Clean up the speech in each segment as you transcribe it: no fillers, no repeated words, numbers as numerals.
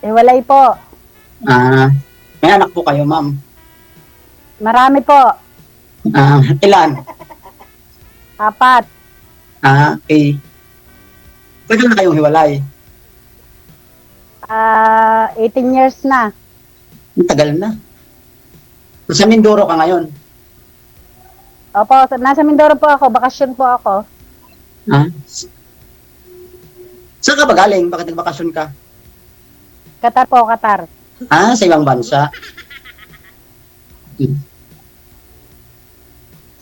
Hiwalay po. May anak po kayo, ma'am. Marami po. Ilan? 4. Okay. Pwede na kayong hiwalay. 18 years na. Ang tagal na. Sa Mindoro ka ngayon. Opo, nasa Mindoro po ako. Bakasyon po ako. Saan ka ba galing? Bakit nagbakasyon ka? Qatar po, Qatar. Sa ibang bansa.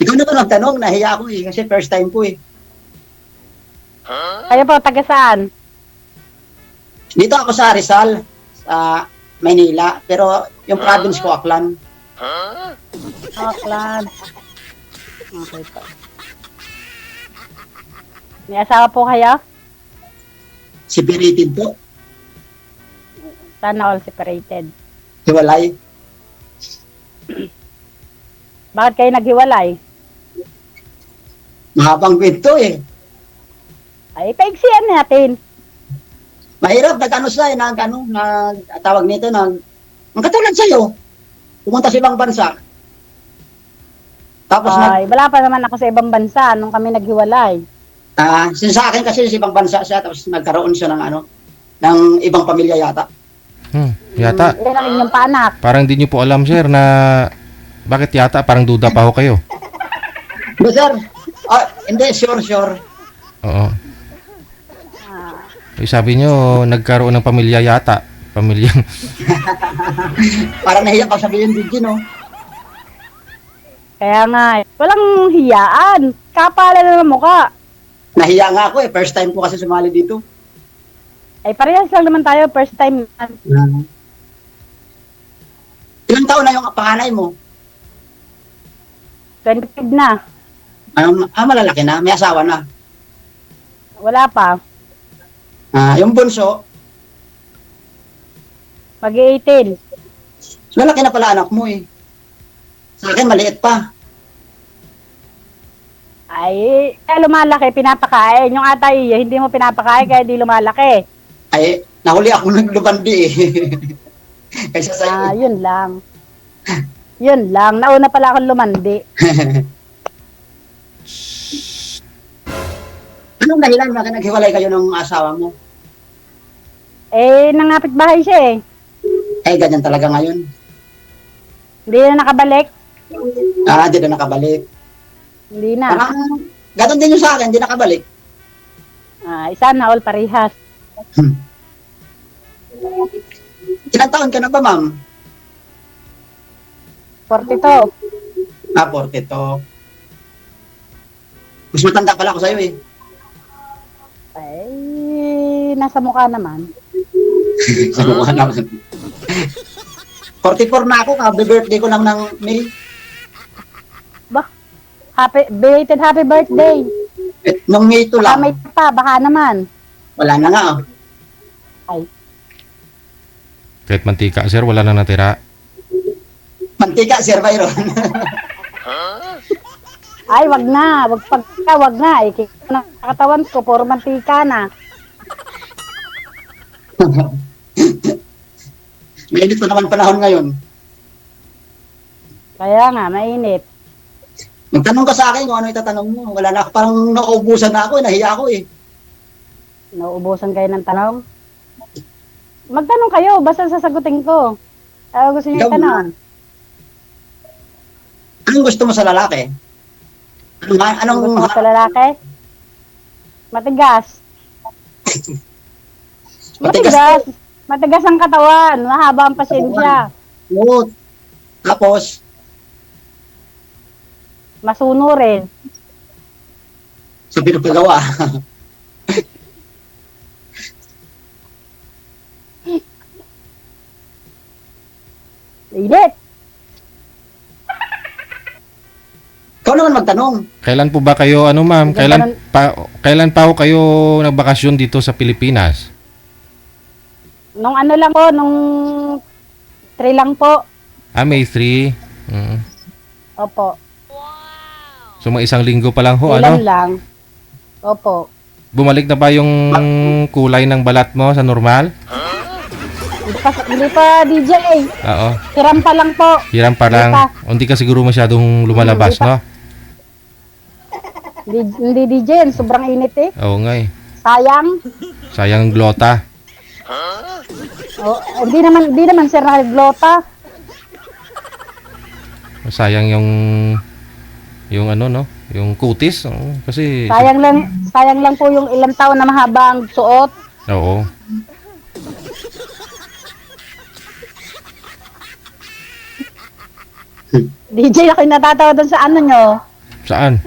Ikaw na ba nagtanong? Nahiya ako kasi first time ko Kayo po, taga saan? Dito ako sa Rizal, sa Maynila. Pero yung province ko, Aklan. Auckland. Okay po. May asawa po kayo? Separated po. Sana all separated. Hiwalay. Bakit kayo naghiwalay? Mahabang kwento Ay, paiksiyan natin. Mahirap, nag-ano siya tawag nito, ang katulad sa'yo, pumunta sa ibang bansa. Tapos Ay, wala pa naman ako sa ibang bansa nung kami naghiwalay. sa akin kasi sa ibang bansa siya, tapos nagkaroon siya ng ibang pamilya yata. Yata. Yan ang inyong paanak. Parang di nyo po alam, sir, na bakit yata parang duda pa ho kayo. No, sir? Hindi, sure. Oo. Sabi nyo, nagkaroon ng pamilya yata. Pamilyang... Parang nahiya pa sabihin din, no? Kaya nga, walang hiyaan. Kapala na ng mukha. Nahiya nga ako first time ko kasi sumali dito. Ay, parehas lang naman tayo, first time. Ilang taon na yung panganay mo? 25 na. Malalaki na, may asawa na. Wala pa. Yung bunso, Mag-18. lalaki na pala anak mo Sa akin, maliit pa. Ay, kaya lumalaki, pinapakain. Yung atay, hindi mo pinapakain kaya di lumalaki. Ay, nahuli ako naglubandi Kaysa sa'yo. Yun lang. Yun lang. Nauna pala akong lumandi. Anong dahilan bakit naghiwalay kayo ng asawa mo? Nangapit bahay siya Ganyan talaga ngayon. Hindi na nakabalik. Di na nakabalik. Hindi na. Parang, ganon din yung sa akin, di nakabalik. Isa na all parehas. Ilang taon ka na ba, ma'am? 42. 42. Mas matanda pala ako sa'yo Ay, nasa mukha naman. Sa mukha naman. 44 na ako, birthday ko lang ng May. Belated happy birthday. Nung May 2 lang. May pa, baka naman. Wala na nga Ay. Kahit mantika, sir, wala na natira. Mantika, Sir Byron. Ay, wag na. Wag na. Kikita na katawan ko, puro mantika na. Mainit pa naman panahon ngayon. Kaya nga, mainit. Magtanong ka sa akin kung ano itatanong mo. Wala na, parang nauubusan na ako, nahiya ako Nauubusan kayo ng tanong? Magtanong kayo, basta sasagutin ko. Gusto niyo tanong? Anong gusto mo sa lalaki? Anong Gusto mo sa lalaki? Matigas. Matigas ang katawan. Mahaba ang pasensya. Oo. Tapos, Masunurin. sa pinapagawa. Init. Ikaw naman magtanong. Kailan po ba kayo, ma'am? Kailan pa ho kayo nagbakasyon dito sa Pilipinas? Nung ano lang po, nung 3 lang po. May 3. Opo. So, mga 1 linggo pa lang ho, Ilan lang. Opo. Bumalik na ba yung kulay ng balat mo sa normal? Hindi pa DJ. Oo. Hiram pa lang po. Hiram pa lang. Hindi pa. Hindi ka siguro masyadong lumalabas, Hindi pa. no? Hindi DJ, sobrang init eh. Oo nga eh. Sayang. Sayang ang glota. Oh, hindi naman sir nakaglota. Sayang yung ano, no? Yung kutis. Oo, kasi, Sayang lang po yung ilang taon na mahaba ang suot. oo. DJ, ako'y natatawa doon sa ano nyo. Saan?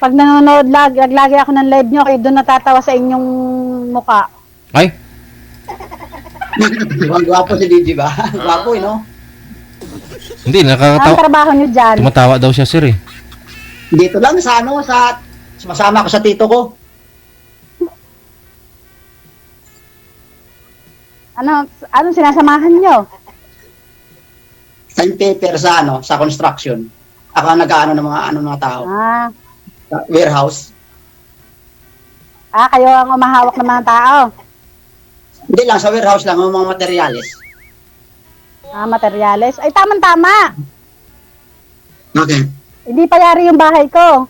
Pag nanonood lagi ako ng live nyo, kayo doon natatawa sa inyong muka. Ay, Ang gwapo si DJ ba? Gwapo no? hindi. Ang Nakakatawa. trabaho nyo dyan. Tumatawa daw siya, sir eh. Dito lang sa ano, sumasama ko sa tito ko. Ano sinasamahan nyo? Time paper sa ano, sa construction. Ako ang nag-aano ng mga tao. Sa warehouse. Kayo ang umahawak ng mga tao. Hindi lang, sa warehouse lang, ang mga materyales. Materyales. Ay, tama-tama. Okay. Hindi pa yari yung bahay ko.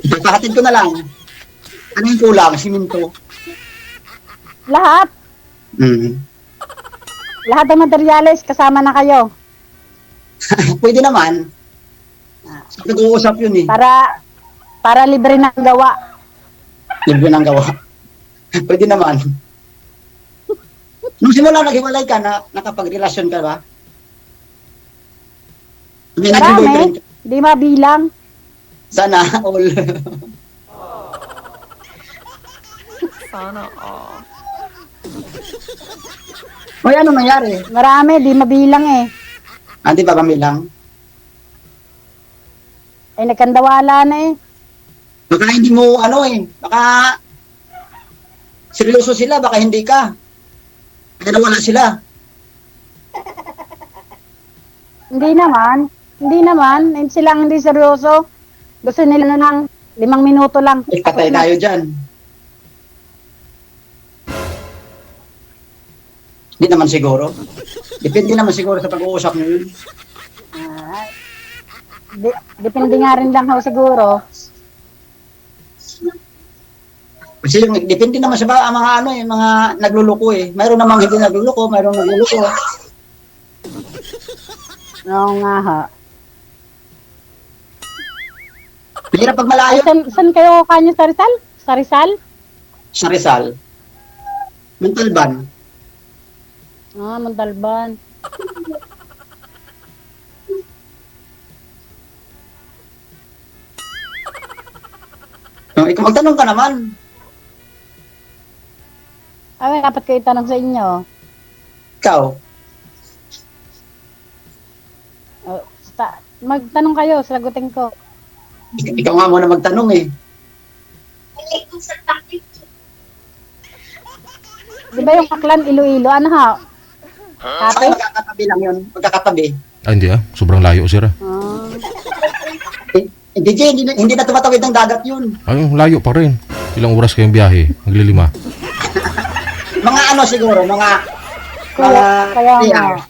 Ipapahatid ko na lang. Ano yung kulang? Siminto. Lahat. Mm. Lahat ng materyales, kasama na kayo. Pwede naman. Nag-uusap yun eh. Para libre ng gawa. Libre ng gawa. Pwede naman. Nung simula naghiwalay ka, nakapag-relasyon ka ba? May naging boyfriend Marami. ka? Di mabilang. Sana all. Sana all. Hoy, ano nangyari? Marami, di mabilang eh. Di ba kamilang? Ay, nagkandawala na eh. Baka hindi mo, baka seryoso sila, baka hindi ka. Kaya nawala sila. Hindi naman. Silang hindi seryoso. Gusto nila na ng 5 minuto lang. Patay tayo dyan. Hindi naman siguro. Depende naman siguro sa pag-uusap nyo yun. Depende nga rin lang ho siguro. Kasi depende naman sa mga mga nagluluko eh. Mayroon namang hindi nagluluko, mayroong nagluluko. Oo nga ha. Hirap pag Ay, malayo. saan kayo kanyo sa Rizal? Sa Rizal? Sa Rizal. Montalban. Montalban. Ikaw magtanong ka naman. Ay, dapat kayo tanong sa inyo. Ikaw. Magtanong kayo, sagutin ko. Ikaw nga muna magtanong eh. Di ba yung Aklan Iloilo? Ano ha? Happy? Magkakatabi lang yun. Magkakatabi. Hindi Sobrang layo, sir ah. DJ, hindi na tumatawid ng dagat yun. Ay, layo pa rin. Ilang oras kayong biyahe? Maglilima. Mga siguro, mga Kaya 3 nga. hours.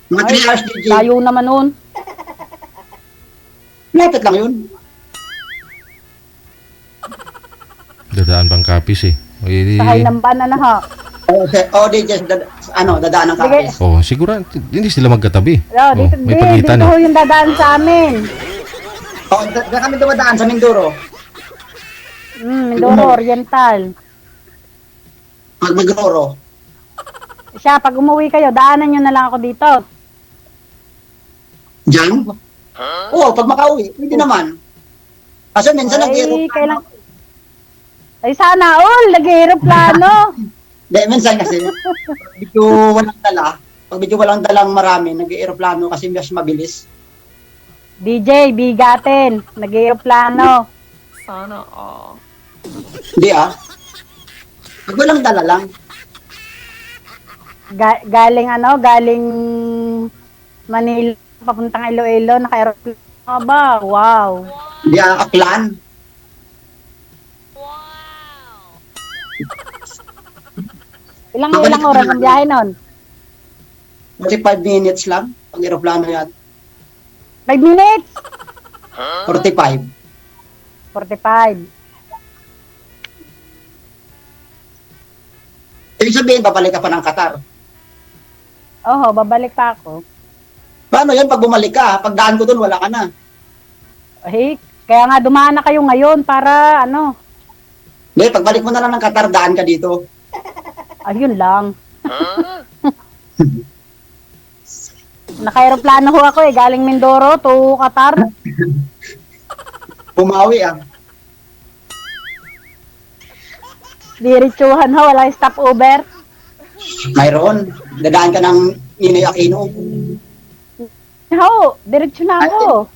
Mga 3 hours, DJ. Layo naman nun. Lapit lang yun. Dadaan bang kapis eh. Sakay ng van na ha. DJ, dadaan ng kapis. Oh, siguro hindi sila magkatabi. May Dito pagitan ho eh. yung dadaan sa amin. Diyan kami dumadaan sa Mindoro. Mindoro Oriental. Pag Magroro. Siya, pag umuwi kayo, daanan nyo na lang ako dito. Diyan? Oo, pag makauwi, pwede naman. Kasi minsan Kailan? Ay, sana all, nag-aeroplano. minsan kasi, medyo walang dala. Pag medyo walang dalang marami, nag-aeroplano kasi mas mabilis. DJ, bigatin, nag-aeroplano. Sana all. Hindi Pag walang dala lang. Galing Manila, papuntang Iloilo, naka-aeroplano. Aba, wow. Hindi aklan. Ilang oras ang biyahe nun? 45 minutes lang. Pag aeroplano yan. 5 minutes? 45. 45. Ibig sabihin, babalik ka pa ng Qatar. Oo, babalik pa ako. Paano yan pag bumalik ka? Pag daan ko doon, wala ka na. Eh, kaya nga dumaan na kayo ngayon para ano, Hindi, pagbalik mo na lang ng Qatar, daan ka dito. ayun lang. Naka-aeroplano ho ako galing Mindoro to Qatar. Bumawi ah. Diretsuhan ho, walang stopover. Mayroon. Dadaan ka ng Ninoy Aquino. Ho, diretso na ako.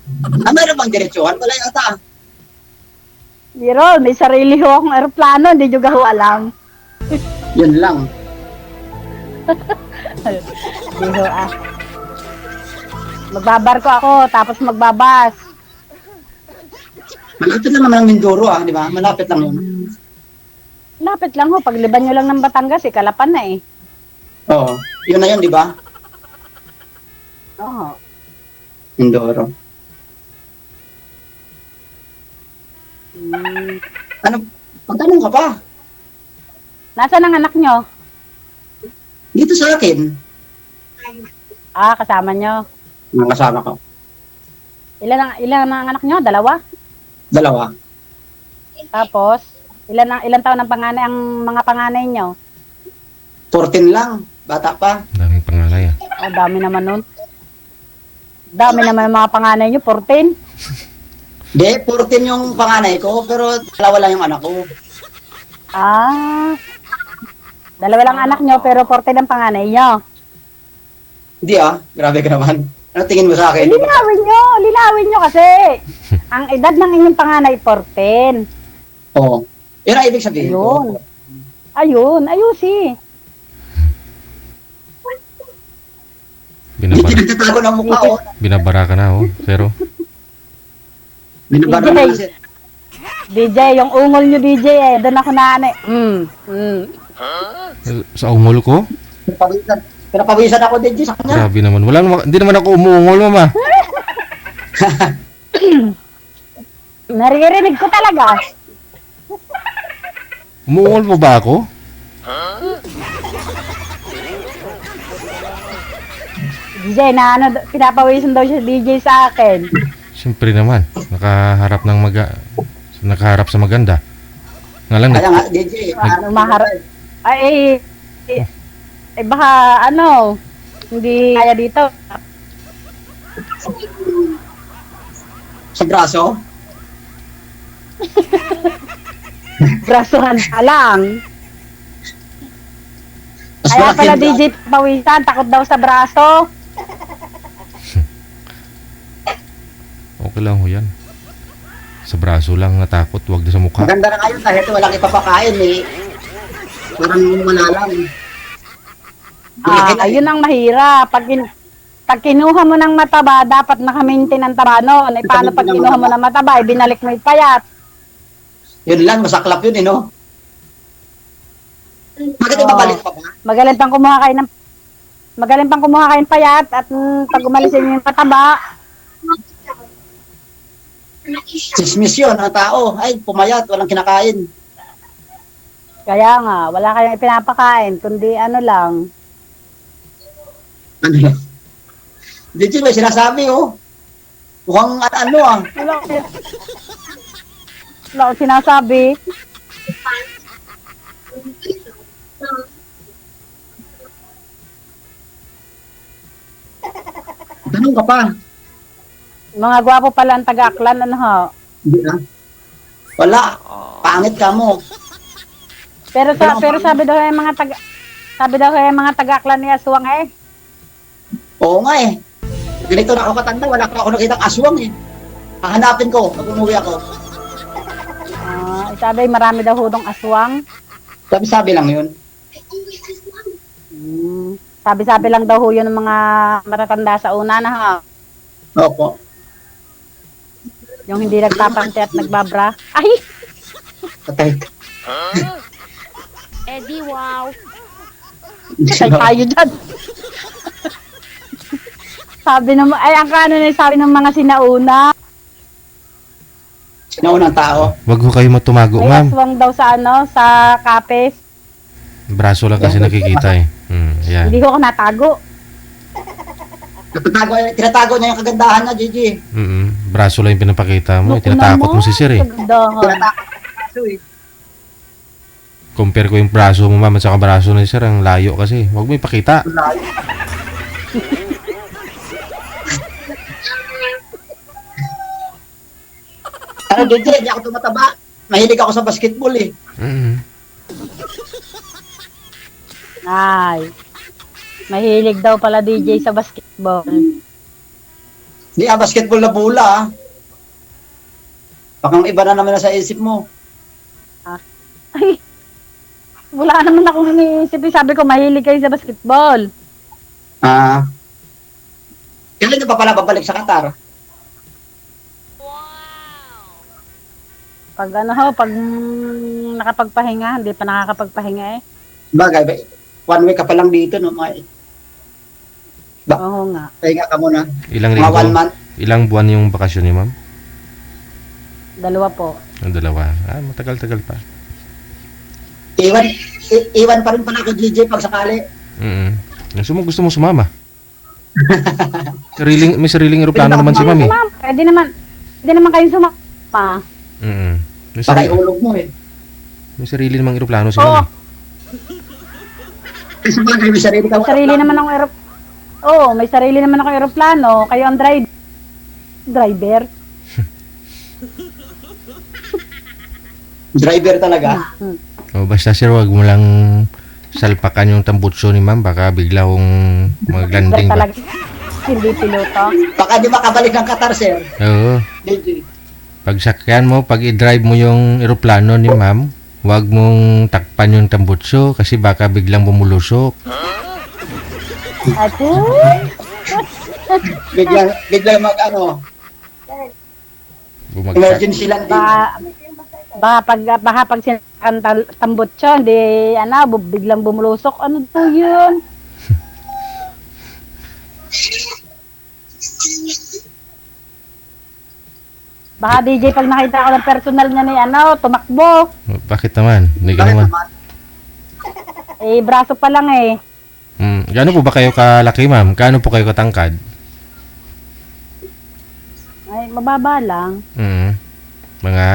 Mayroon bang diretsyohan? Wala yata. Biro, may sarili ho akong aeroplano, hindi nyo ho alam. Yun lang. Hindi ho Magbabarko ako, tapos magbabas. Malapit lang naman ang Mindoro ah, di ba? Malapit lang yun. Lapit lang ho, pagliban nyo lang ng Batangas, Kalapan na eh. Oo. Yun na yun, di ba? Oo. Mindoro. Ano? Magtanong ka pa. Nasaan ang anak nyo? Dito sa akin. Kasama nyo. Mga kasama ko. Ilan ang anak nyo? 2? 2. Tapos, ilan taon ang mga panganay nyo? 14 lang. Bata pa. Daming pangalay ah. Dami naman nun. Dami naman ang mga panganay nyo, 14. Di, 14 yung panganay ko, pero 2 lang yung anak ko. 2 lang anak nyo, pero 14 ang panganay nyo. Hindi ah. Grabe ka naman. Ano tingin mo sa akin? Linawin nyo kasi. Ang edad ng inyong panganay, 14. Oo. Yun ang ibig sabihin ko. Ayusi. Hindi Binabara, nagtatago ng mukha oh. binabara ka na oh. Pero Binabara DJ. na kasi. DJ, yung ungol nyo DJ doon ako na sa ungol ko, Pinapawisan ako din sa kanya. grabe naman. Hindi naman ako umuungol, mama. Naririnig ko talaga. Umuungol po ba ako? DJ na pinapawisan daw siya DJ sa akin. Siyempre naman, nakaharap sa maganda. Nga lang, Kaya nga, DJ. Maharap. Baka hindi kaya dito. Sa braso. Brasuhan pa lang. Mas Kaya malaki pala yung DJ pawisan, takot daw sa braso. okay lang ho yan. Sa braso lang natakot, wag na sa mukha. Maganda na ngayon kahit walang ipapakain eh. Parang wala lang. Ayun ang mahirap. Pag kinuha mo ng mataba, dapat naka-maintain ang taba noon. Paano pag kinuha mo ng mataba, binalik mo yung payat? Yun lang, masaklap yun eh, no? Bakit ibabalik pa ba? Magaling pang kumuha kayo ng payat at pag umalisin niyo yung mataba, Sismis yun, ang tao. Ay, pumayat, walang kinakain. kaya nga, wala kayong ipinapakain, kundi lang. Ano yan? DJ, may sinasabi, oh. Mukhang ah. Wala akong sinasabi. Tanong ka pa. Mga gwapo pala ang taga-Aklan, Hindi ah. Wala. Pangit ka mo. Pero sabi daw yung mga taga-Aklan ni Aswang Oo nga eh. Ganito na ako katanda, wala pa ako nakitang aswang eh. Hahanapin ko pag umuwi ako. Sabi marami daw hudong aswang. Sabi-sabi lang yun. Sabi-sabi lang daw ho yun ng mga matatanda sa una Opo. Yung hindi nagpapante at nagbabra. Ay! Patay. Eddie, wow. Patay tayo dyan. Sabi ng, ay, ang kaano na sabi ng mga sinauna. Sinaunang tao. Wag ho kayo matumago, May ma'am. aswang daw sa ano, sa kapes. Braso lang kasi nakikita eh. Yan. Hindi ko ako natago. Tinatago niya yung kagandahan niya, Gigi. Braso lang yung pinapakita mo. Naku Tinatakot mo naman, si Sir eh. kagandahan. Tinatago eh. Compare ko yung braso mo, ma'am, at saka braso ni Sir. Ang layo kasi. Wag mo ipakita. Ano, Gigi, hindi ako tumataba. Mahilig ako sa basketball eh. Ay. Mahilig daw pala DJ sa basketball. Hindi basketball na bula ah. Baka iba na naman na sa isip mo. Ay. Wala naman akong iniisip. Sabi ko, mahilig kayo sa basketball. Kailan na pa pala babalik sa Qatar? Pag ano ho, pag nakapagpahinga, hindi pa nakakapagpahinga eh. Bagay, 1 week ka pa lang dito, no? Oo nga. Pahinga ka muna. Ilang Mga 1 linggo? month. Ilang buwan yung bakasyon niyo, ma'am? 2 po. Ang 2. Matagal-tagal pa. Iwan pa rin pala ako, Gigi, pag sakali. Gusto mo sumama? May sariling eroplano naman si ma'am eh. Ma'am, pwede naman kayo sumama. May, Baka sarili, ihulog mo eh. may sarili namang eroplano si Oo. ma'am eh. Kasi bagay, may sarili ka. May sarili naman akong may sarili naman akong eroplano. Kayo ang driver. Driver talaga. Basta Sir, wag mo lang salpakan yung tambutso ni ma'am. Baka bigla kong mag-landing ba. Talaga. Hindi piloto. Baka di makabalik ng Qatar, sir. Oo. Gigi. Pag sakyan mo, pag i-drive mo yung eroplano ni ma'am, wag mong takpan yung tambutso kasi baka biglang bumulusok. Ate, Biglang Bumagsak. emergency landing. baka pag sinakan tambutso, hindi, biglang bumulusok. Ano to yun? Baka DJ, pag nakita ko ng personal niya ni tumakbo. Bakit naman? Hindi ka Bakit naman. naman? Braso pa lang eh. Gaano po ba kayo kalaki, ma'am? Gaano po kayo katangkad? Ay, mababa lang. Mga?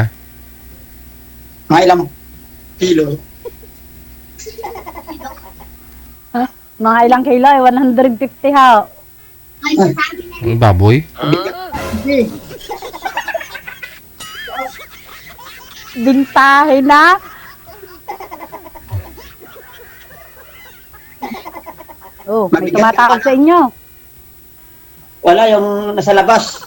Mga ilang kilo. Mga ilang kilo eh, 150 ha. Baboy? Hindi. Bintahe na. Oh, may Mabigat tumatakot ka. sa inyo. Wala yung nasa labas.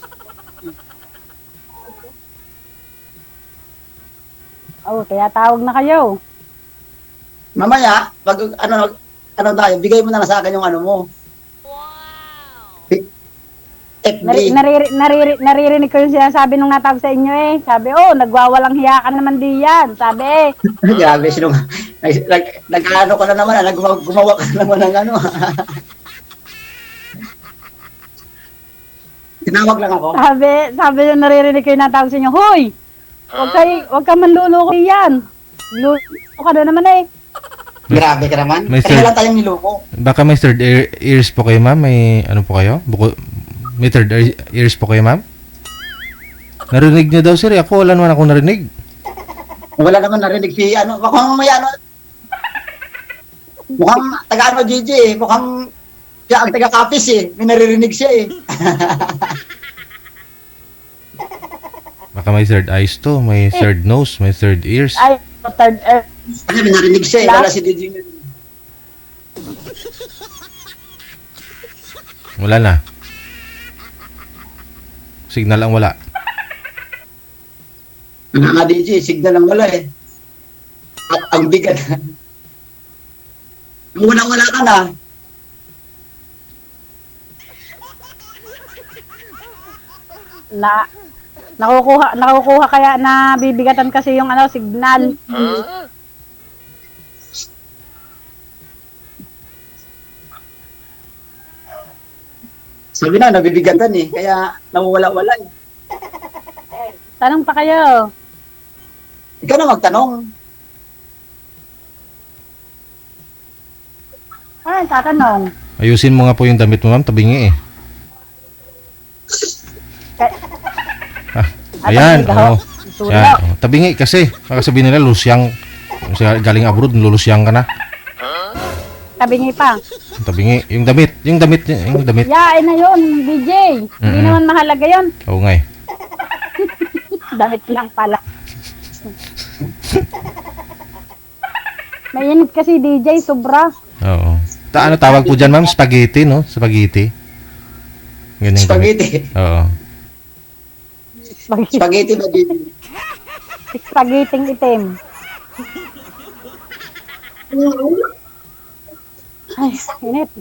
Oh, kaya tawag na kayo. Mamaya, pag ano tayo, bigay mo na sa akin yung ano mo. FB. Naririnig ko yung sinasabi nung natawag sa inyo eh. Sabi, nagwawalang hiya ka naman diyan. Sabi Grabe, nag-ano ko na naman, gumawa ka na naman ng ano. Tinawag lang ako. sabi yung naririnig ko yung natawag sa inyo, Hoy! Huwag ka manluloko yan. Luloko ka na naman eh. Grabe ka naman. May Kaya third- lang tayong niloko. Baka may third ears po kayo, ma'am? May ano po kayo? May third ears po kayo, ma'am? Narinig niyo daw, sir. Ako, wala naman ako narinig. Wala naman narinig si mukhang taga Gigi eh. Mukhang siya ang taga-Kapis eh. May naririnig siya eh. Baka may third eyes to, may third nose, may third ears. Ay, third earth. Kasi may narinig siya eh. Wala si Gigi. Wala na. Signal ang wala. Nga Gigi, signal ang wala eh. Ang bigat. Wala ka na. Nakukuha kaya na bibigatan kasi yung ano, signal. Sabi na, nabibigatan eh. Kaya nawawala-wala eh. Tanong pa kayo. Ikaw na magtanong. Ay, tatanong. Ayusin mo nga po yung damit mo, ma'am. Tabingi eh. Kay- Ayan. tabingi, Oo. Sulok. Yan. Oh, tabingi kasi. Baka sabihin nila, lusyang. Galing abroad, lulusyang ka na. Tabingi pa. Tabingi. Yung damit. Yung damit. Yung damit. Yain na yun, DJ. Hindi Mm-mm. naman mahalaga yun. Oo nga eh. Damit lang pala. Mainit kasi DJ, sobra. Oo. Ano tawag po dyan, ma'am? Spaghetti, no? Spaghetti. Ganyan damit. Spaghetti. Oo. Spaghetti. Spaghetti ba din? Spaghetti itim. Ay, init.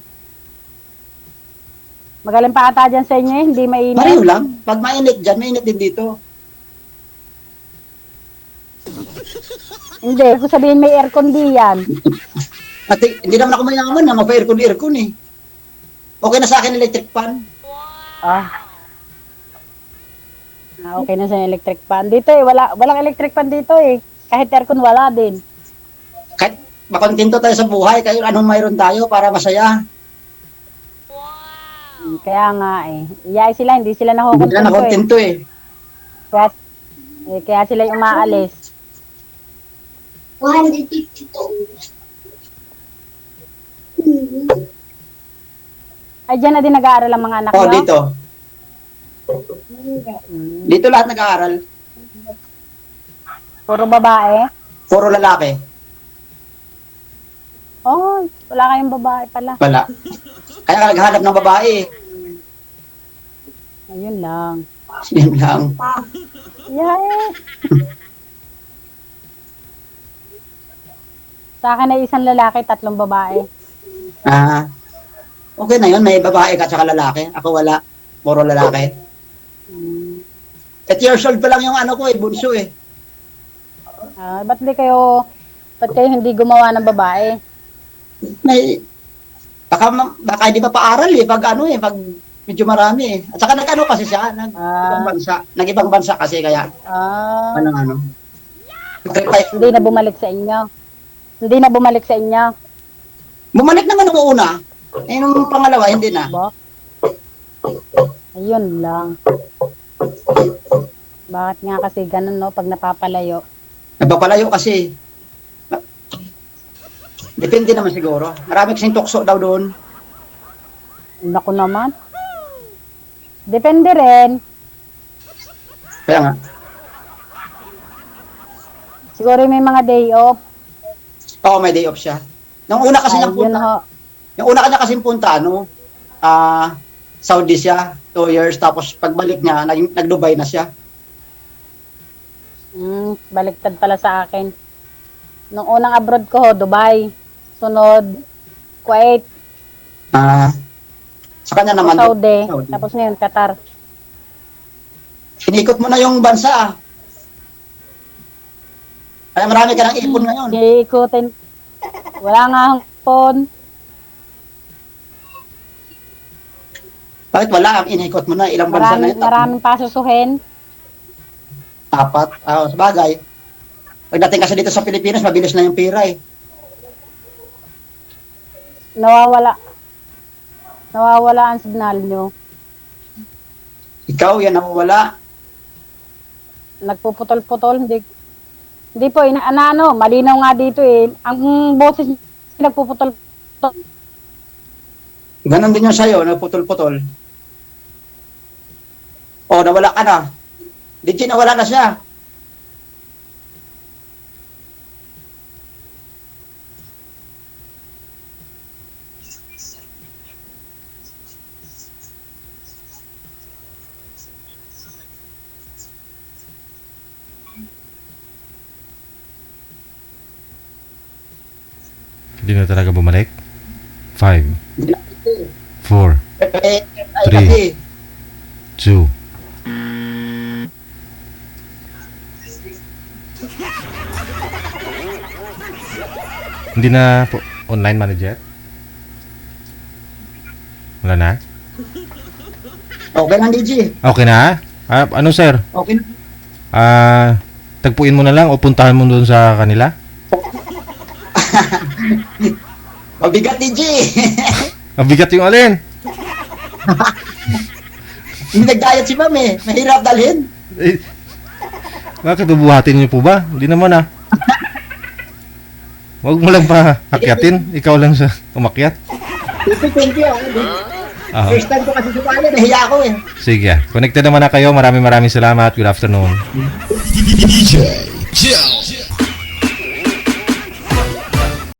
Magaling pa ata dyan sa inyo eh, hindi mainit. Pareho lang. Pag mainit dyan, mainit din dito. Hindi, kung sabihin may aircon diyan. At hindi naman ako mayaman na mapa-aircon eh. Okay na sa akin electric fan. Okay na sa electric fan. Dito eh, walang electric fan dito eh. Kahit aircon wala din. Kahit makontento tayo sa buhay, kayo anong mayroon tayo para masaya. Kaya nga eh. Iyay sila, hindi sila Hindi na nakukontento eh. nakontento eh. Kaya sila yung umaalis. 152. Ay, dyan na din nag-aaral ang mga anak Oh, nyo? dito. Hmm. Dito lahat nag-aaral. Puro babae? Puro lalaki. Oh, wala kayong babae pala. Wala. Kaya naghahanap ng babae. Ayun lang. Yun lang. Yay! Sa akin ay isang lalaki, 3 babae. Okay na yun. May babae ka tsaka lalaki. Ako wala. Puro lalaki. Hmm. 8 years old pa lang yung ano ko eh. Bunso eh. Ba't kayo hindi gumawa ng babae? May, baka hindi pa paaral eh. Pag ano eh. Pag medyo marami eh. At saka nag-ano kasi siya. Nag-ibang bansa. Nag-ibang bansa kasi kaya. Ano. Hindi na bumalik sa inyo. Hindi na bumalik sa inyo. Bumalik naman ako una. Eh, nung pangalawa, hindi na. Ba? Ayun lang. Bakit nga kasi ganun, no? Pag napapalayo. Nagpapalayo kasi. Depende naman siguro. Marami kasing tukso daw doon. Naku naman. Depende rin. Kaya nga. Siguro may mga day off. Oo, may day off siya. Nung una kasi niyang Ayun punta, ho. yung una kanya kasi punta, Saudi siya, 2 years, tapos pagbalik niya, nag-Dubai na siya. Baliktad pala sa akin. Nung unang abroad ko, Dubai. Sunod, Kuwait. Sa kanya naman, Saudi. Saudi. Tapos ngayon, Qatar. Inikot mo na yung bansa. Kaya marami ka ng ipon ngayon. Iikutin. Wala nga akong phone. Bakit wala? Inikot mo na. Ilang bansa na yun? Maraming pasusuhin. 4. Sabagay. Pagdating kasi dito sa Pilipinas, mabilis na yung pira eh. Nawawala ang signal nyo. Ikaw, yan ang wala. Nagpuputol-putol. Hindi po, malinaw nga dito eh. Ang boses nagpuputol. Ganon din yung sa'yo, nagputol-putol. O, nawala ka na. DJ, nawala na siya. Hindi na talaga bumalik. 5, 4, Ay, Three. kasi, 2, 1. Hindi na po online manager? Wala na? Okay lang, DJ. Okay na? Ano sir? Okay na. Tagpuin mo na lang o puntahan mo doon sa kanila? Mabigat, DJ. Mabigat yung alin? Hindi nag-diet si ma'am eh. Mahirap dalhin. Eh, bakit bubuhatin niyo po ba? Hindi naman ah. Huwag mo lang pa akyatin. Ikaw lang sa umakyat. Thank you. Ah, First time ko kasi sumali. Nahiya ako eh. sige. Connected naman na kayo. Maraming salamat. Good afternoon. DJ